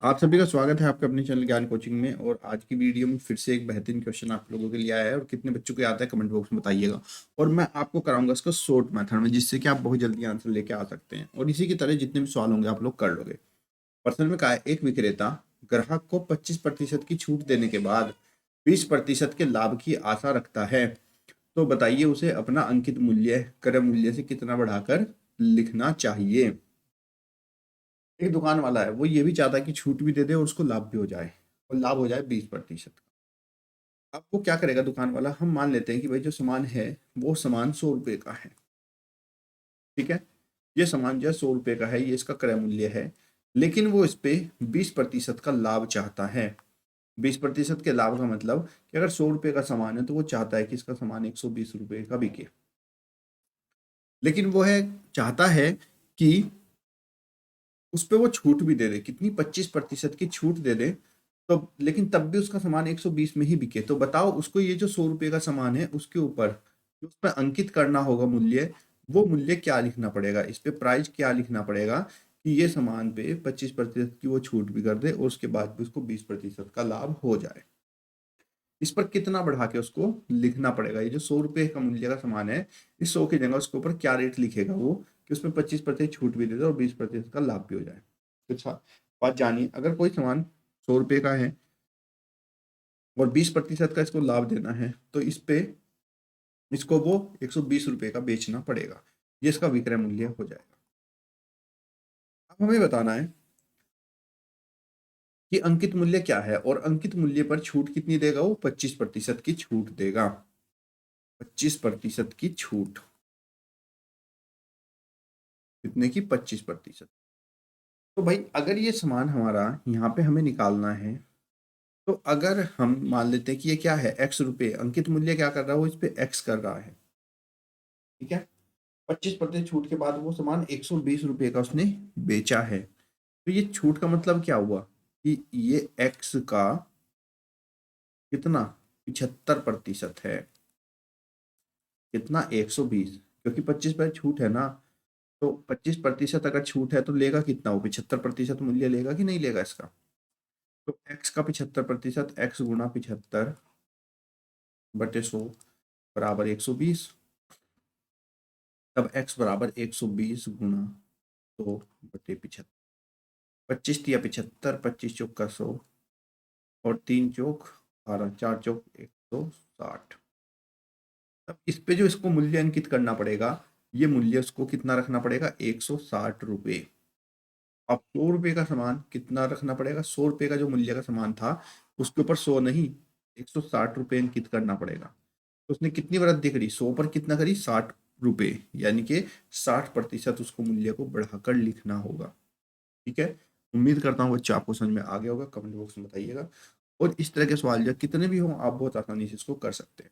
आप सभी का स्वागत है आपके अपने चैनल ज्ञान कोचिंग में। और आज की वीडियो में फिर से एक बेहतरीन क्वेश्चन आप लोगों के लिए आया है और कितने बच्चों को आता है कमेंट बॉक्स में बताइएगा। और मैं आपको कराऊंगा इसको शॉर्ट मेथड में, जिससे कि आप बहुत जल्दी आंसर लेके आ सकते हैं और इसी की तरह जितने भी सवाल होंगे आप लोग कर लोगे। प्रश्न में कहा है, एक विक्रेता ग्राहक को 25% की छूट देने के बाद 20% के लाभ की आशा रखता है। तो बताइए उसे अपना अंकित मूल्य क्रय मूल्य से कितना बढ़ाकर लिखना चाहिए। एक दुकान वाला है, वो ये भी चाहता है कि छूट भी दे दे और उसको लाभ भी हो जाए, और लाभ हो जाए 20%। अब वो क्या करेगा दुकान वाला, हम मान लेते हैं कि भाई जो सामान है वो सामान 100 रुपए का है। ठीक है, ये सामान जो है 100 रुपए का है, ये इसका क्रय मूल्य है। लेकिन वो इस पे 20% का लाभ चाहता है। 20% के लाभ का मतलब कि अगर 100 रुपए का सामान है तो वो चाहता है कि इसका सामान 120 रुपए का बिके। लेकिन वो है चाहता है कि उस पे वो छूट भी दे दे, कितनी 25% की छूट दे दे। तो लेकिन तब भी उसका सामान 120 में ही बिके। तो बताओ उसको ये जो 100 रुपए का सामान है उसके ऊपर जो उस पर अंकित करना होगा मूल्य, वो मूल्य क्या लिखना पड़ेगा, इस पे प्राइस क्या लिखना पड़ेगा कि ये सामान पे 25% की वो छूट भी कर दे और उसके बाद भी उसको 20% का लाभ हो जाए। इस पर कितना बढ़ा के उसको लिखना पड़ेगा। ये जो 100 रुपए का मूल्य का सामान है, इस 100 की जगह उसके ऊपर क्या रेट लिखेगा वो कि उसमें 25% छूट भी दे दे और 20% का लाभ भी हो जाए। तो अच्छा बात जानिए, अगर कोई सामान 100 रुपए का है और 20% का इसको लाभ देना है तो इस पे इसको वो 120 रुपए का बेचना पड़ेगा। ये इसका विक्रय मूल्य हो जाएगा। अब हमें बताना है कि अंकित मूल्य क्या है, और अंकित मूल्य पर छूट कितनी देगा, वो 25% की छूट देगा। 25% की छूट, कितने की, 25%। तो भाई अगर ये सामान हमारा यहाँ पे हमें निकालना है, तो अगर हम मान लेते हैं कि ये क्या है, x रुपए, अंकित मूल्य क्या कर रहा है, वो इस पे x कर रहा है। ठीक है, 25% छूट के बाद वो सामान 120 रुपए का उसने बेचा है। तो ये छूट का मतलब क्या हुआ कि ये x का कितना, 75% है। कितना, 120, क्योंकि 25% छूट है ना। तो 25% अगर छूट है तो लेगा कितना, वो 75% मूल्य लेगा कि नहीं लेगा इसका। तो x का 75%, x गुणा 75/100 बराबर 120। तब x बराबर 120 गुणा 100/75। 25 × 25, 25 × 100 और 3 × 12, 4 × 160। अब इस पे जो इसको मूल्य अंकित करना पड़ेगा, ये मूल्य उसको कितना रखना पड़ेगा, 160 रुपए। अब 100 रुपए का सामान कितना रखना पड़ेगा, 100 रुपए का जो मूल्य का सामान था उसके ऊपर 100 नहीं, 160 रुपए अंकित करना पड़ेगा। तो उसने कितनी वृद्धि करी, 100 पर कितना करी, 60 रुपए, यानी कि 60% उसको मूल्य को बढ़ाकर लिखना होगा। ठीक है, उम्मीद करता हूँ बच्चे आपको समझ में आ गया होगा। कमेंट बॉक्स में बताइएगा। और इस तरह के सवाल या कितने भी हों आप बहुत आसानी से इसको कर सकते हैं।